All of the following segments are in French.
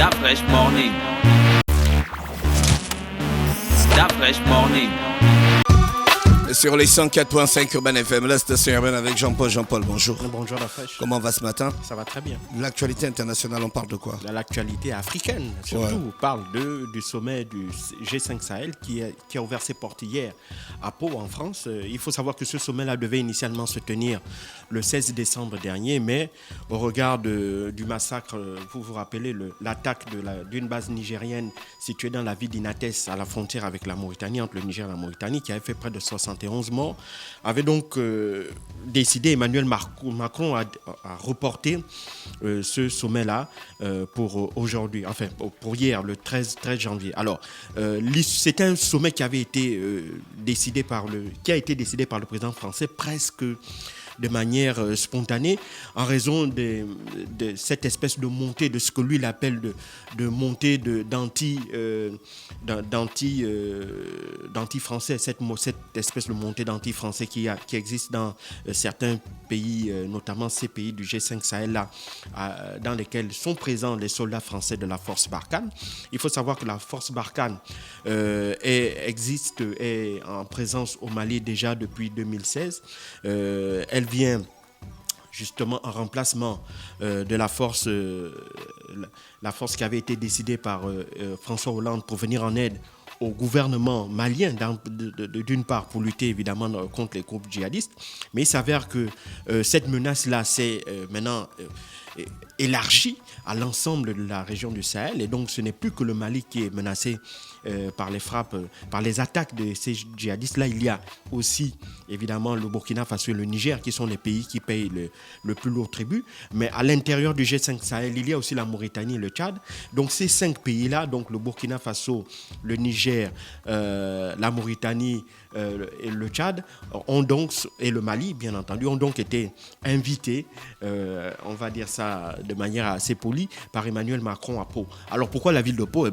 La Fresh Morning. La Fresh Morning. Sur les 104.5 Urban FM, la station urbaine avec Jean-Paul. Jean-Paul, bonjour. Bonjour la fraîche. Comment va ce matin? Ça va très bien. L'actualité internationale, on parle de quoi? L'actualité africaine, surtout, on parle du sommet du G5 Sahel qui a ouvert ses portes hier à Pau, en France. Il faut savoir que ce sommet-là devait initialement se tenir le 16 décembre dernier, mais au regard du massacre, vous vous rappelez, l'attaque d'une base nigérienne située dans la ville d'Inates, à la frontière avec la Mauritanie, entre le Niger et la Mauritanie, qui avait fait près de 71 morts, avait donc décidé, Emmanuel Macron a reporté ce sommet-là pour aujourd'hui, enfin pour hier, le 13 janvier. Alors, c'était un sommet qui avait été décidé par le président français presque de manière spontanée, en raison de cette espèce de montée, de ce que lui il appelle de montée d'anti-français, cette espèce de montée d'anti-français qui existe dans certains pays, notamment ces pays du G5 Sahel là, dans lesquels sont présents les soldats français de la force Barkhane. Il faut savoir que la force Barkhane est en présence au Mali déjà depuis 2016. Elle vient justement en remplacement de la force qui avait été décidée par François Hollande pour venir en aide au gouvernement malien, d'une part pour lutter évidemment contre les groupes djihadistes, mais il s'avère que cette menace-là s'est maintenant élargie à l'ensemble de la région du Sahel, et donc ce n'est plus que le Mali qui est menacé par les frappes, par les attaques de ces djihadistes-là. Il y a aussi évidemment le Burkina Faso et le Niger qui sont les pays qui payent le plus lourd tribut, mais à l'intérieur du G5 Sahel, il y a aussi la Mauritanie et le Tchad. Donc ces 5 pays-là, donc le Burkina Faso, le Niger, la Mauritanie et le Tchad, et le Mali bien entendu, ont donc été invités, on va dire ça de manière assez polie, par Emmanuel Macron à Pau. Alors pourquoi la ville de Pau?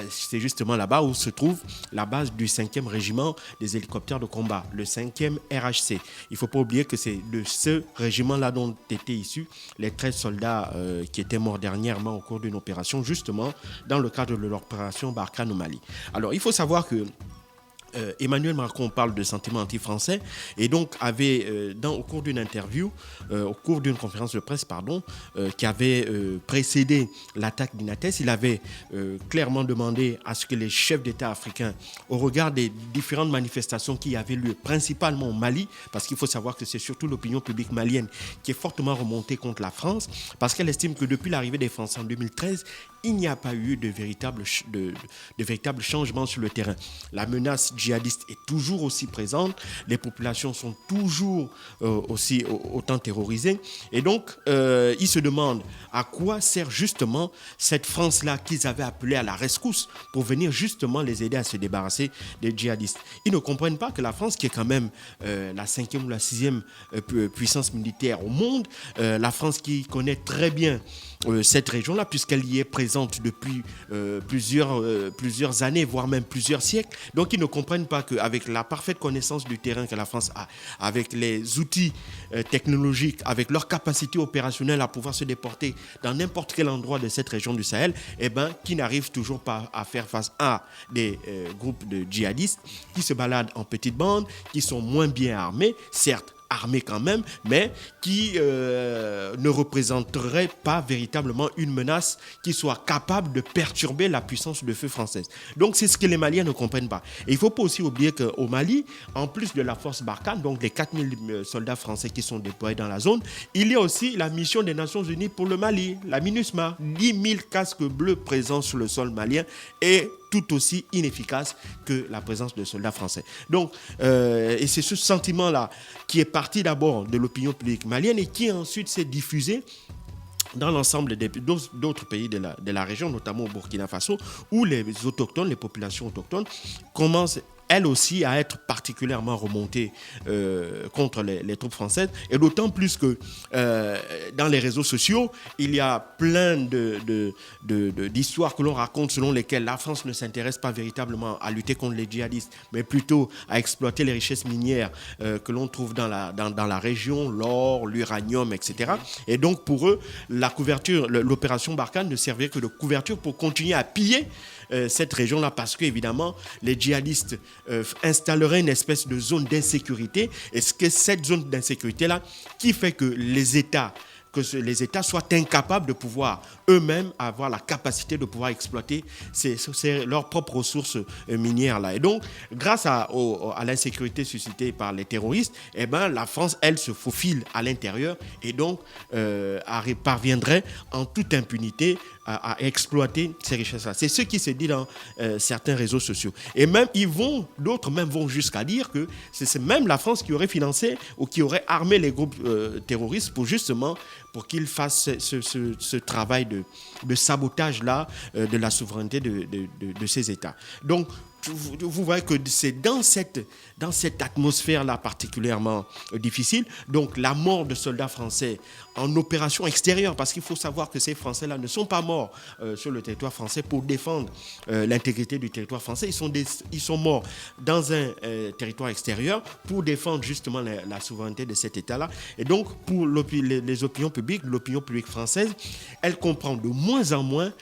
C'est justement là-bas où se trouve la base du 5e régiment des hélicoptères de combat, le 5e RHC. Il ne faut pas oublier que c'est de ce régiment-là dont étaient issus les 13 soldats qui étaient morts dernièrement au cours d'une opération, justement dans le cadre de l'opération Barkhane au Mali. Alors il faut savoir que Emmanuel Macron parle de sentiments anti-français et donc avait, au cours d'une interview, au cours d'une conférence de presse, qui avait précédé l'attaque d'Inates, il avait clairement demandé à ce que les chefs d'État africains, au regard des différentes manifestations qui avaient lieu, principalement au Mali, parce qu'il faut savoir que c'est surtout l'opinion publique malienne qui est fortement remontée contre la France, parce qu'elle estime que depuis l'arrivée des Français en 2013, il n'y a pas eu de véritable changement sur le terrain. La menace djihadiste est toujours aussi présente, les populations sont toujours autant terrorisées, et donc ils se demandent à quoi sert justement cette France-là qu'ils avaient appelée à la rescousse pour venir justement les aider à se débarrasser des djihadistes. Ils ne comprennent pas que la France, qui est quand même la 5e ou la 6e puissance militaire au monde, la France qui connaît très bien cette région-là, puisqu'elle y est présente depuis plusieurs années, voire même plusieurs siècles. Donc, ils ne comprennent pas qu'avec la parfaite connaissance du terrain que la France a, avec les outils technologiques, avec leur capacité opérationnelle à pouvoir se déporter dans n'importe quel endroit de cette région du Sahel, qui n'arrivent toujours pas à faire face à des groupes de djihadistes qui se baladent en petites bandes, qui sont moins bien armés, certes, armés quand même, mais qui ne représenterait pas véritablement une menace qui soit capable de perturber la puissance de feu française. Donc c'est ce que les Maliens ne comprennent pas. Et il ne faut pas aussi oublier qu'au Mali, en plus de la force Barkhane, donc les 4000 soldats français qui sont déployés dans la zone, il y a aussi la mission des Nations Unies pour le Mali, la MINUSMA, 10 000 casques bleus présents sur le sol malien et tout aussi inefficace que la présence de soldats français. Donc, et c'est ce sentiment-là qui est parti d'abord de l'opinion publique malienne et qui ensuite s'est diffusé dans l'ensemble d'autres pays de la région, notamment au Burkina Faso, où les autochtones, les populations autochtones, commencent elle aussi, à être particulièrement remontée contre les troupes françaises. Et d'autant plus que dans les réseaux sociaux, il y a plein d'histoires que l'on raconte selon lesquelles la France ne s'intéresse pas véritablement à lutter contre les djihadistes, mais plutôt à exploiter les richesses minières que l'on trouve dans la région, l'or, l'uranium, etc. Et donc pour eux, l'opération Barkhane ne servait que de couverture pour continuer à piller cette région-là, parce qu'évidemment, les djihadistes installeraient une espèce de zone d'insécurité. Et c'est cette zone d'insécurité-là qui fait que les États soient incapables de pouvoir eux-mêmes avoir la capacité de pouvoir exploiter leurs propres ressources minières là. Et donc, grâce à l'insécurité suscitée par les terroristes, la France, elle, se faufile à l'intérieur et donc parviendrait en toute impunité à exploiter ces richesses-là. C'est ce qui se dit dans certains réseaux sociaux. Et même, d'autres même vont jusqu'à dire que c'est même la France qui aurait financé ou qui aurait armé les groupes terroristes pour qu'ils fassent ce travail de sabotage-là de la souveraineté de ces États. Donc, vous voyez que c'est dans cette atmosphère-là particulièrement difficile. Donc, la mort de soldats français en opération extérieure, parce qu'il faut savoir que ces Français-là ne sont pas morts sur le territoire français pour défendre l'intégrité du territoire français. Ils sont morts dans un territoire extérieur pour défendre justement la souveraineté de cet État-là. Et donc, pour les opinions publiques, l'opinion publique française, elle comprend de moins en moins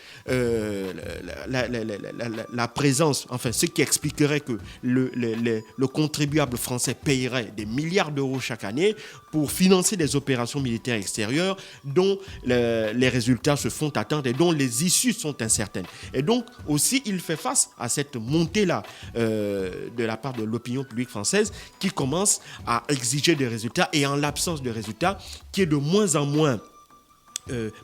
la présence, enfin, ce qui expliquerait que le contribuable français payerait des milliards d'euros chaque année pour financer des opérations militaires extérieures dont les résultats se font attendre et dont les issues sont incertaines. Et donc aussi, il fait face à cette montée-là de la part de l'opinion publique française qui commence à exiger des résultats et en l'absence de résultats, qui est de moins en moins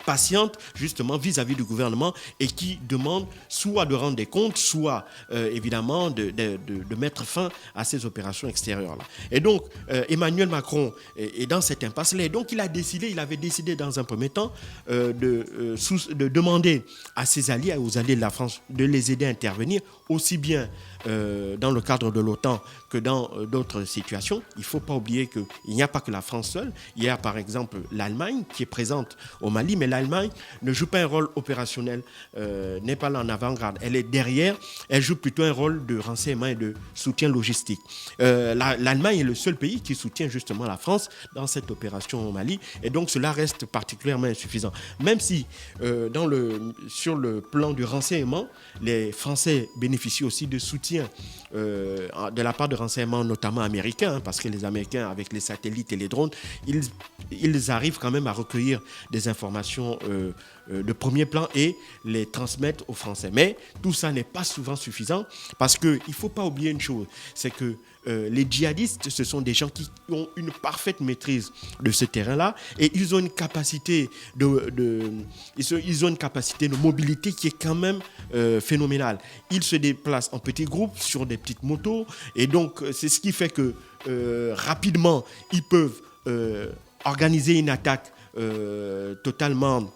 patiente justement vis-à-vis du gouvernement et qui demande soit de rendre des comptes, soit évidemment de mettre fin à ces opérations extérieures-là. Et donc Emmanuel Macron est dans cette impasse-là. Et donc il avait décidé dans un premier temps de demander à ses alliés, aux alliés de la France, de les aider à intervenir aussi bien dans le cadre de l'OTAN que dans d'autres situations. Il ne faut pas oublier qu'il n'y a pas que la France seule. Il y a par exemple l'Allemagne qui est présente au Mali, mais l'Allemagne ne joue pas un rôle opérationnel, n'est pas là en avant-garde. Elle est derrière, elle joue plutôt un rôle de renseignement et de soutien logistique. L'Allemagne est le seul pays qui soutient justement la France dans cette opération au Mali, et donc cela reste particulièrement insuffisant. Même si sur le plan du renseignement, les Français bénéficient aussi de soutien de la part de renseignements notamment américains, parce que les Américains, avec les satellites et les drones, ils arrivent quand même à recueillir des informations de premier plan et les transmettre aux Français. Mais tout ça n'est pas souvent suffisant, parce qu'il ne faut pas oublier une chose, c'est que les djihadistes, ce sont des gens qui ont une parfaite maîtrise de ce terrain-là et ils ont une capacité ils ont une capacité de mobilité qui est quand même phénoménale. Ils se déplacent en petits groupes sur des petites motos et donc c'est ce qui fait que rapidement ils peuvent organiser une attaque totalement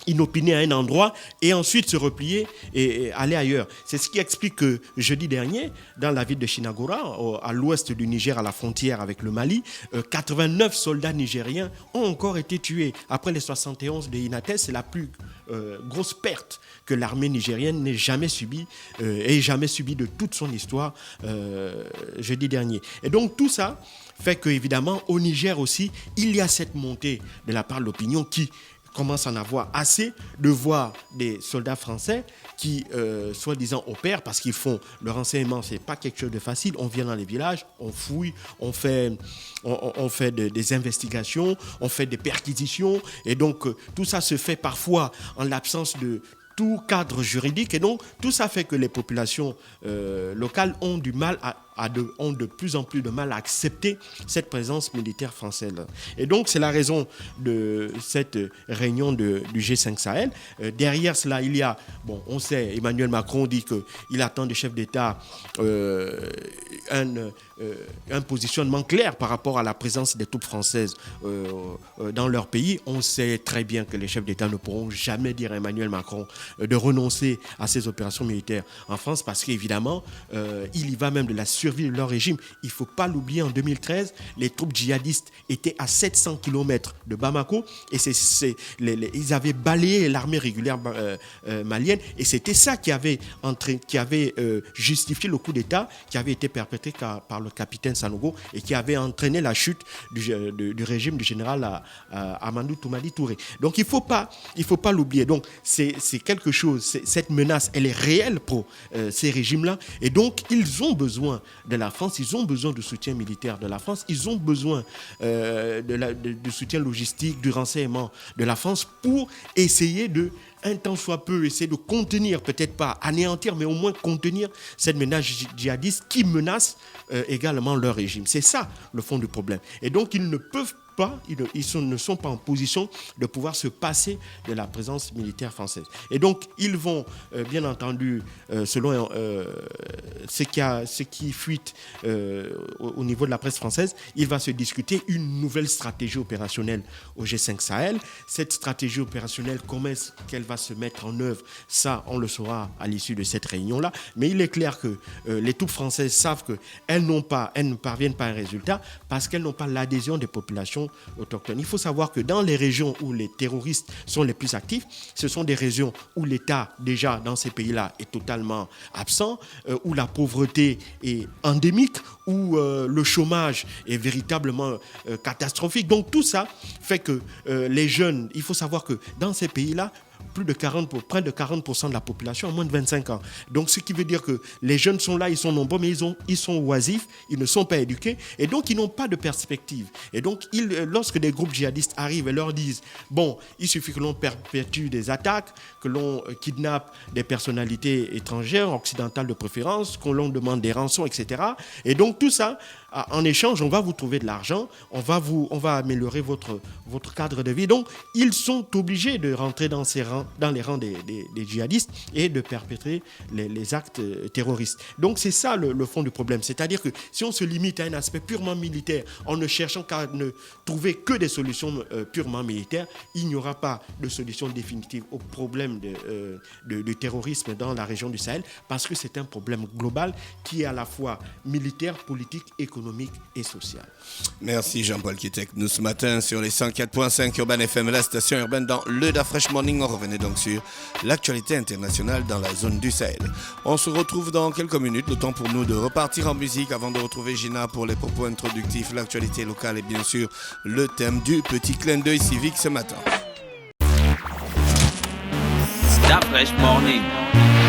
inopiné à un endroit et ensuite se replier et aller ailleurs. C'est ce qui explique que jeudi dernier, dans la ville de Chinagora, à l'ouest du Niger, à la frontière avec le Mali, 89 soldats nigériens ont encore été tués. Après les 71 de Inates, c'est la plus grosse perte que l'armée nigérienne n'ait jamais subie de toute son histoire jeudi dernier. Et donc tout ça fait qu'évidemment, au Niger aussi, il y a cette montée de la part de l'opinion qui commence à en avoir assez de voir des soldats français qui, soi-disant, opèrent parce qu'ils font le renseignement. C'est pas quelque chose de facile. On vient dans les villages, on fouille, on fait des investigations, on fait des perquisitions. Et donc, tout ça se fait parfois en l'absence de tout cadre juridique. Et donc, tout ça fait que les populations locales ont du mal ont de plus en plus de mal à accepter cette présence militaire française. Et donc, c'est la raison de cette réunion du G5 Sahel. Derrière cela, il y a, on sait, Emmanuel Macron dit qu'il attend des chefs d'État un positionnement clair par rapport à la présence des troupes françaises dans leur pays. On sait très bien que les chefs d'État ne pourront jamais dire à Emmanuel Macron de renoncer à ces opérations militaires en France parce qu'évidemment, il y va même de la survie de leur régime. Il ne faut pas l'oublier, en 2013, les troupes djihadistes étaient à 700 km de Bamako et ils avaient balayé l'armée régulière malienne et c'était ça qui avait justifié le coup d'État qui avait été perpétré par le capitaine Sanogo et qui avait entraîné la chute du régime du général Amadou Toumani Touré. Donc il ne faut pas l'oublier. Donc c'est quelque chose, cette menace, elle est réelle pour ces régimes-là. Et donc ils ont besoin de la France, ils ont besoin du soutien militaire de la France, ils ont besoin du soutien logistique, du renseignement de la France pour essayer un temps soit peu, essayer de contenir, peut-être pas anéantir, mais au moins contenir cette menace djihadiste qui menace également leur régime. C'est ça le fond du problème. Et donc ils ne peuvent pas, ne sont pas en position de pouvoir se passer de la présence militaire française. Et donc, ils vont, bien entendu, selon ce qui fuite au niveau de la presse française, il va se discuter une nouvelle stratégie opérationnelle au G5 Sahel. Cette stratégie opérationnelle, comment est-ce qu'elle va se mettre en œuvre? Ça, on le saura à l'issue de cette réunion-là. Mais il est clair que les troupes françaises savent qu'elles ne parviennent pas à un résultat parce qu'elles n'ont pas l'adhésion des populations autochtones. Il faut savoir que dans les régions où les terroristes sont les plus actifs, ce sont des régions où l'État, déjà dans ces pays-là, est totalement absent, où la pauvreté est endémique, où le chômage est véritablement catastrophique. Donc tout ça fait que les jeunes, il faut savoir que dans ces pays-là, près de 40% de la population a moins de 25 ans. Donc, ce qui veut dire que les jeunes sont là, ils sont nombreux, mais ils sont oisifs, ils ne sont pas éduqués, et donc ils n'ont pas de perspective. Et donc, lorsque des groupes djihadistes arrivent et leur disent, il suffit que l'on perpétue des attaques, que l'on kidnappe des personnalités étrangères, occidentales de préférence, qu'on leur demande des rançons, etc. Et donc, tout ça, en échange, on va vous trouver de l'argent, on va améliorer votre cadre de vie. Donc, ils sont obligés de rentrer dans les rangs des djihadistes et de perpétrer les actes terroristes. Donc, c'est ça le fond du problème. C'est-à-dire que si on se limite à un aspect purement militaire, en ne cherchant qu'à ne trouver que des solutions purement militaires, il n'y aura pas de solution définitive au problème du terrorisme dans la région du Sahel, parce que c'est un problème global qui est à la fois militaire, politique, économique et social. Merci Jean-Paul qui était avec nous ce matin sur les 104.5 Urban FM, la station urbaine dans le Da Fresh Morning. On revenait donc sur l'actualité internationale dans la zone du Sahel. On se retrouve dans quelques minutes, le temps pour nous de repartir en musique avant de retrouver Gina pour les propos introductifs, l'actualité locale et bien sûr le thème du petit clin d'œil civique ce matin. Da Fresh Morning.